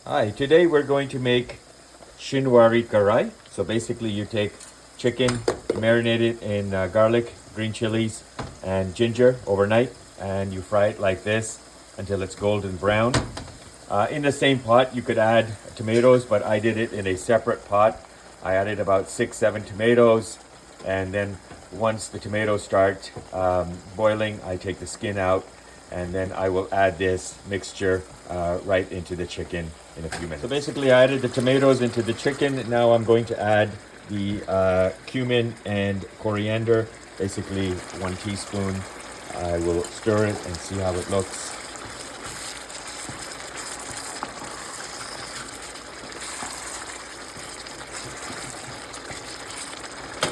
Hi, today we're going to make Shinwari Karahi. So basically you take chicken, marinate it in garlic, green chilies, and ginger overnight, and you fry it like this until it's golden brown. In the same pot you could add tomatoes, but I did it in a separate pot. I added about 6-7 tomatoes, and then once the tomatoes start boiling, I take the skin out, and then I will add this mixture right into the chicken in a few minutes. So basically I added the tomatoes into the chicken. Now I'm going to add the cumin and coriander, basically 1 teaspoon. I will stir it and see how it looks.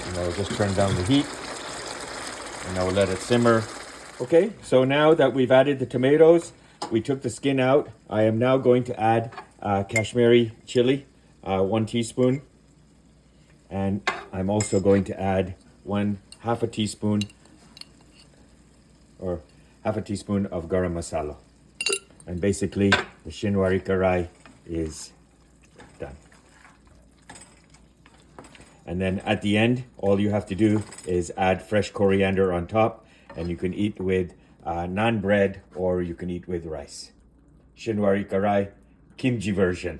And I'll just turn down the heat and I will let it simmer. Okay, so now that we've added the tomatoes, we took the skin out. I am now going to add Kashmiri chili, 1 teaspoon. And I'm also going to add half a teaspoon of garam masala. And basically the Shinwari Karahi is done. And then at the end, all you have to do is add fresh coriander on top, and you can eat with naan bread or you can eat with rice. Shinwari Karahi, kimchi version.